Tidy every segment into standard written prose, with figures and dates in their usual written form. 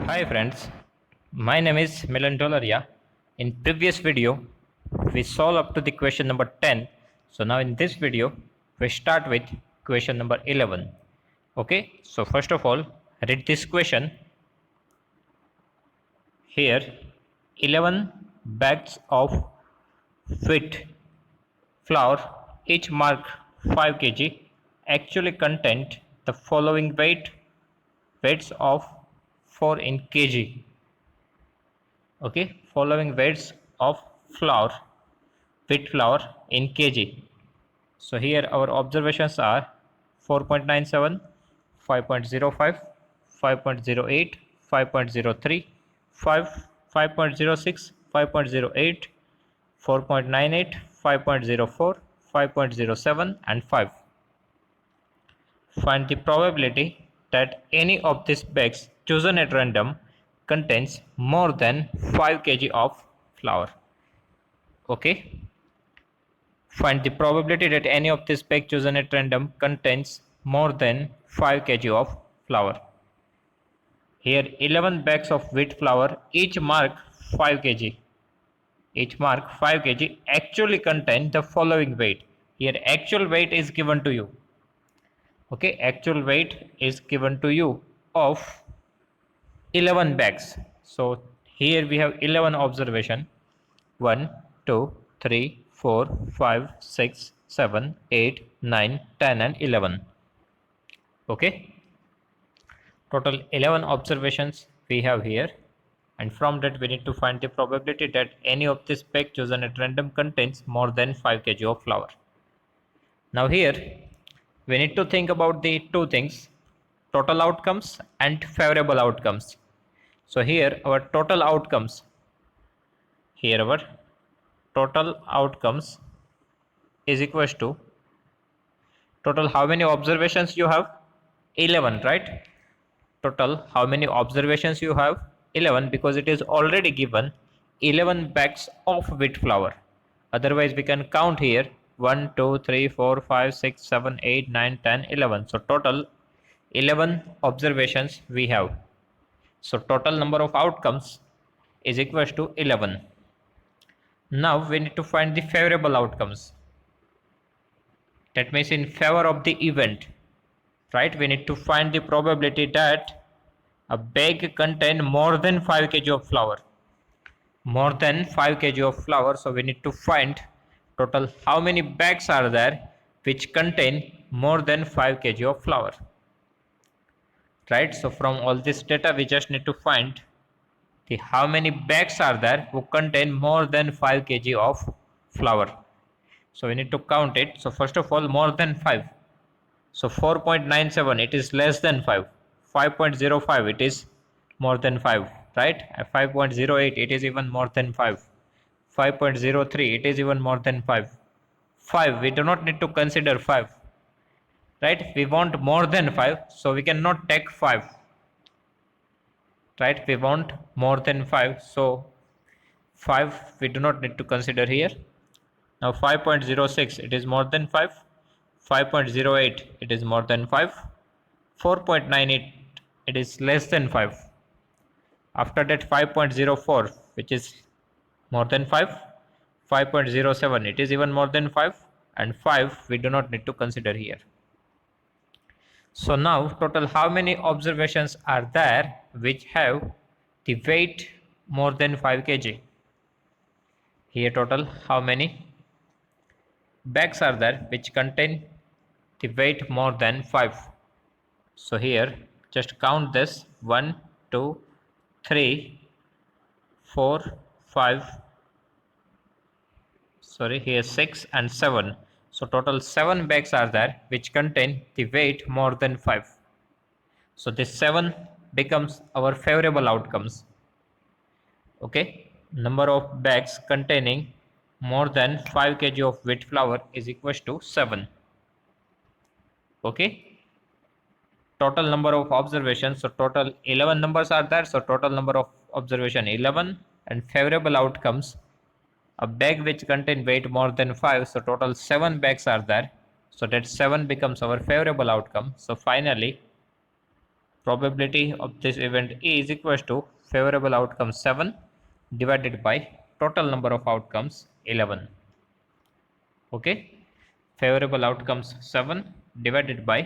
Hi friends, my name is Milan Dolaria. In previous video, we solved up to the question number 10. So now in this video, we start with question number 11. Okay, so first of all, read this question. Here, 11 bags of wheat flour, each mark 5 kg, actually contained the following weights of 4 in kg. Okay, following weights of flour, wheat flour in kg. So here our observations are 4.97, 5.05, 5.08, 5.03, 5, 5.06, 5.08, 4.98, 5.04, 5.07 and 5. Find the probability that any of these bags chosen at random contains more than 5 kg of flour. Okay. Find the probability that any of these bags chosen at random contains more than 5 kg of flour. Here 11 bags of wheat flour, each mark 5 kg. Each mark 5 kg actually contain the following weight. Here actual weight is given to you. Okay, actual weight is given to you of 11 bags. So here we have 11 observation. 1 2 3 4 5 6 7 8 9 10 and 11. Okay, total 11 observations we have here, and from that we need to find the probability that any of this bag chosen at random contains more than 5 kg of flour. Now here we need to think about the two things, total outcomes and favorable outcomes. So here our total outcomes, here our total outcomes is equals to total how many observations you have, 11, right? Total how many observations you have, 11, because it is already given 11 bags of wheat flour. Otherwise we can count here 1 2 3 4 5 6 7 8 9 10 11. So total 11 observations we have. So total number of outcomes is equals to 11. Now we need to find the favorable outcomes. That means in favor of the event, right? We need to find the probability that a bag contain more than 5 kg of flour. More than 5 kg of flour. So we need to find total how many bags are there which contain more than 5 kg of flour. Right? So from all this data we just need to find the how many bags are there who contain more than 5 kg of flour. So we need to count it. So first of all, more than 5. So 4.97, it is less than 5. 5.05, it is more than 5, right? 5.08, it is even more than 5. 5.03, it is even more than 5. 5, we do not need to consider 5, right? We want more than 5, so we cannot take 5, right? We want more than 5, so 5 we do not need to consider here. Now 5.06, it is more than 5. 5.08, it is more than 5. 4.98, it is less than 5. After that 5.04, which is more than 5. 5.07, it is even more than 5. And 5 we do not need to consider here. So now total how many observations are there which have the weight more than 5 kg? Here total how many bags are there which contain the weight more than 5? So here just count this 1 2 3 4 5, sorry, here 6 and 7. So total 7 bags are there which contain the weight more than 5. So this 7 becomes our favorable outcomes. Okay, number of bags containing more than 5 kg of wheat flour is equals to 7. Okay, total number of observations, so total 11 numbers are there, so total number of observation 11, and favorable outcomes, a bag which contain weight more than 5, so total 7 bags are there, so that 7 becomes our favorable outcome. So finally probability of this event A is equals to favorable outcome 7 divided by total number of outcomes 11. Okay, favorable outcomes 7 divided by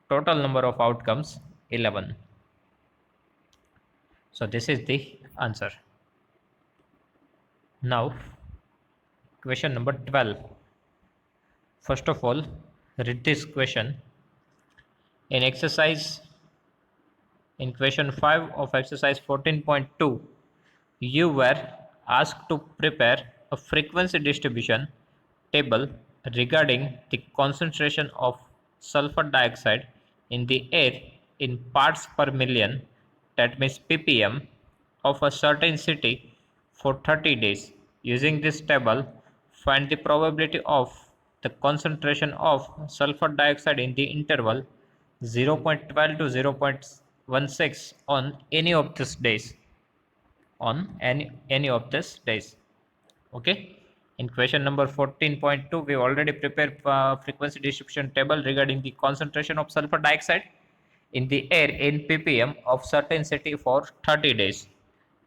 total number of outcomes 11. So this is the answer. Now question number 12. First of all, read this question. In question 5 of exercise 14.2, you were asked to prepare a frequency distribution table regarding the concentration of sulfur dioxide in the air in parts per million, that means ppm, of a certain city for 30 days. Using this table, find the probability of the concentration of sulfur dioxide in the interval 0.12 to 0.16 on any of these days. Any of these days. Okay. In question number 14.2, we already prepared frequency distribution table regarding the concentration of sulfur dioxide in the air in ppm of certain city for 30 days.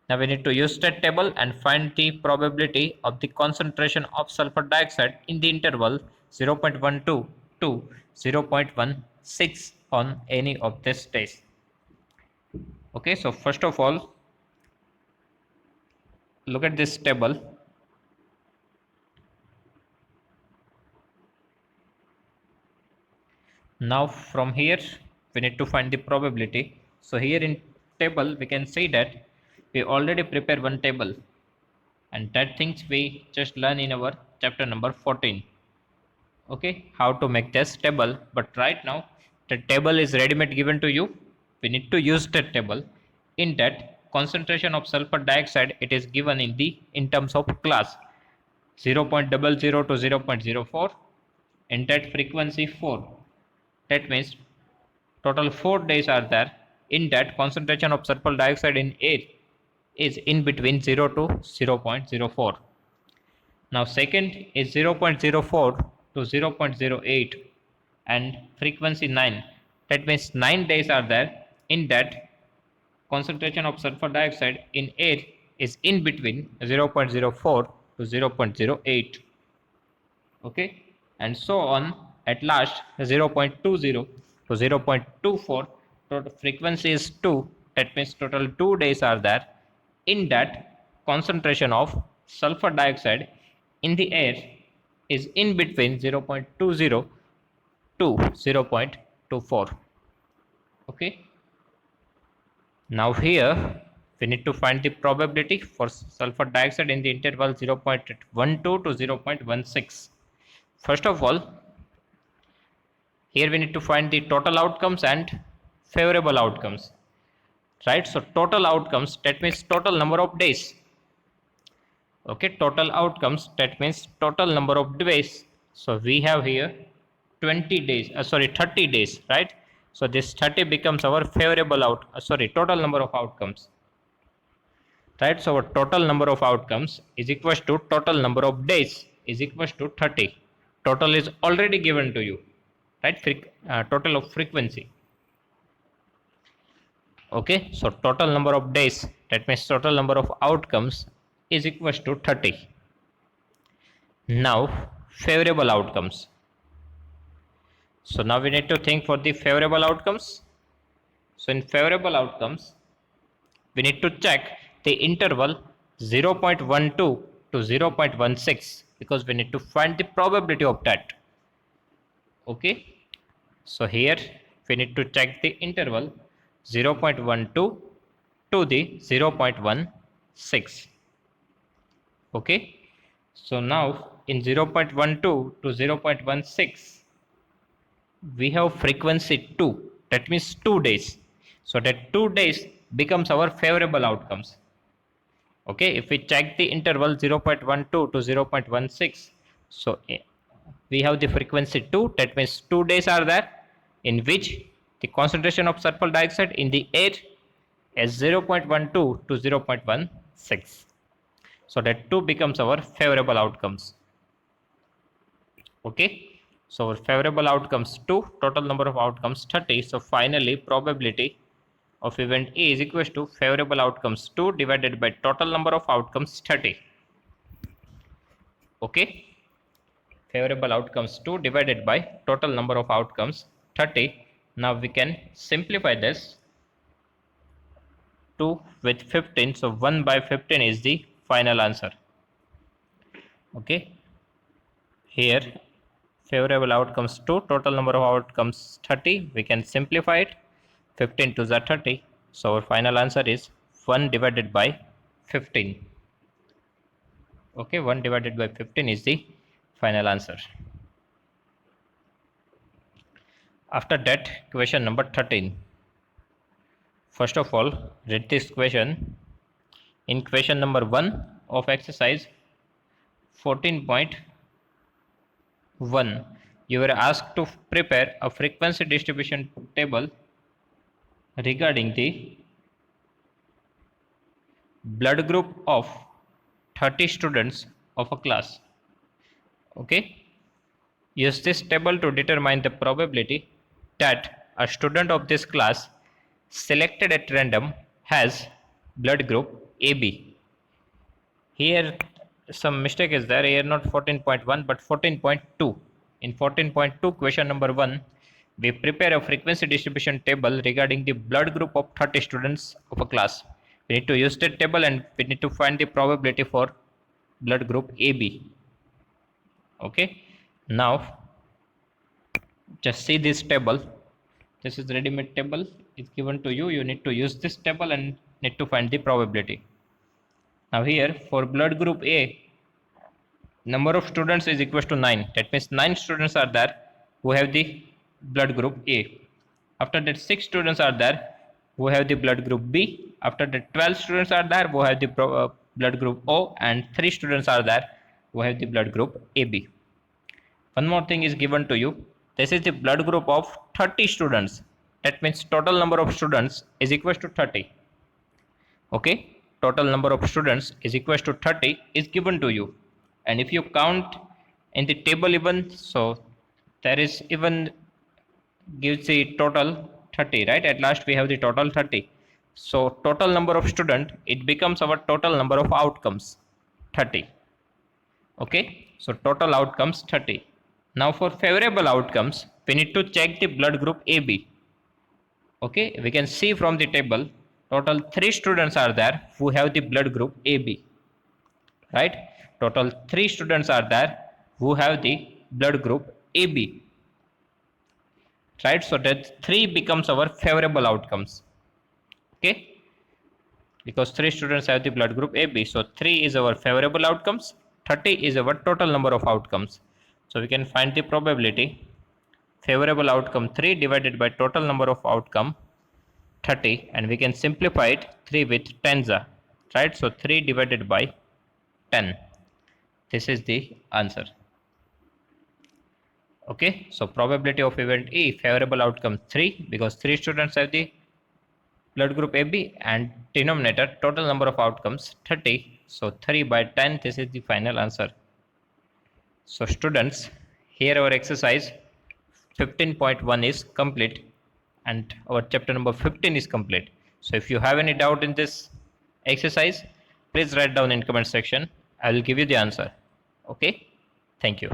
Now we need to use that table and find the probability of the concentration of sulfur dioxide in the interval 0.12 to 0.16 on any of these days. Okay, so first of all, look at this table. Now from here we need to find the probability. So here in table we can see that we already prepare one table, and that things we just learn in our chapter number 14. Okay, how to make this table, but right now the table is ready-made given to you. We need to use that table. In that concentration of sulfur dioxide, it is given in terms of class 0.00 to 0.04, and that frequency 4. That means total 4 days are there. In that, concentration of sulfur dioxide in air is in between 0 to 0.04. Now second is 0.04 to 0.08 and frequency 9. That means 9 days are there. In that, concentration of sulfur dioxide in air is in between 0.04 to 0.08. Okay, and so on. At last 0.20 to 0.24, total frequency is 2. That means total 2 days are there. In that, concentration of sulfur dioxide in the air is in between 0.20 to 0.24. Okay, now here we need to find the probability for sulfur dioxide in the interval 0.12 to 0.16. First of all, here we need to find the total outcomes and favorable outcomes, right? So total outcomes, that means total number of days. Okay, total outcomes, that means total number of days. So we have here 30 days, right? So this 30 becomes our favorable total number of outcomes, right? So our total number of outcomes is equals to total number of days is equals to 30. Total is already given to you, right? Total of frequency. Okay, so total number of days, that means total number of outcomes is equals to 30. Now favorable outcomes. So now we need to think for the favorable outcomes. So in favorable outcomes, we need to check the interval 0.12 to 0.16 because we need to find the probability of that. Okay, so here we need to check the interval 0.12 to the 0.16. Okay, so now in 0.12 to 0.16 we have frequency 2, that means 2 days. So that 2 days becomes our favorable outcomes. Okay, if we check the interval 0.12 to 0.16, so we have the frequency 2, that means 2 days are there in which the concentration of sulfur dioxide in the air is 0.12 to 0.16. So that 2 becomes our favorable outcomes. Okay, so our favorable outcomes 2, total number of outcomes 30. So finally probability of event A is equals to favorable outcomes 2 divided by total number of outcomes 30. Okay, favorable outcomes 2 divided by total number of outcomes 30. Now we can simplify this. 2 with 15, so 1 by 15 is the final answer. Okay, here favorable outcomes 2, total number of outcomes 30, we can simplify it. 15 to the 30, so our final answer is 1 divided by 15. Okay, 1 divided by 15 is the final answer. After that, question number 13. First of all, read this question. In question number 1 of exercise 14.1, you were asked to prepare a frequency distribution table regarding the blood group of 30 students of a class. Okay, use this table to determine the probability that a student of this class selected at random has blood group AB. Here some mistake is there, here not 14.1 but 14.2. In 14.2 question number 1, we prepare a frequency distribution table regarding the blood group of 30 students of a class. We need to use that table and we need to find the probability for blood group AB. Okay, now just see this table. This is ready-made table, it's given to you. You need to use this table and need to find the probability. Now here for blood group A, number of students is equal to 9. That means 9 students are there who have the blood group A. After that 6 students are there who have the blood group B. After that 12 students are there who have the blood group O, and 3 students are there who have the blood group AB. One more thing is given to you. This is the blood group of 30 students. That means total number of students is equal to 30. Okay, total number of students is equal to 30 is given to you. And if you count in the table even, so there is even gives the total 30, right? At last we have the total 30. So total number of student, it becomes our total number of outcomes 30. Okay, so total outcomes 30. Now for favorable outcomes, we need to check the blood group AB. Okay, we can see from the table, total 3 students are there who have the blood group AB. Right? Total 3 students are there who have the blood group AB. Right? So that 3 becomes our favorable outcomes. Okay? Because 3 students have the blood group AB. So 3 is our favorable outcomes. 30 is our total number of outcomes. So we can find the probability favorable outcome 3 divided by total number of outcome 30, and we can simplify it 3 with tensor, right? So 3 divided by 10. This is the answer. Okay, so probability of event E, favorable outcome 3, because 3 students have the blood group AB, and denominator total number of outcomes 30. So 3 by 10, this is the final answer. So students, here our exercise 15.1 is complete and our chapter number 15 is complete. So if you have any doubt in this exercise, please write down in comment section. I will give you the answer. Okay, thank you.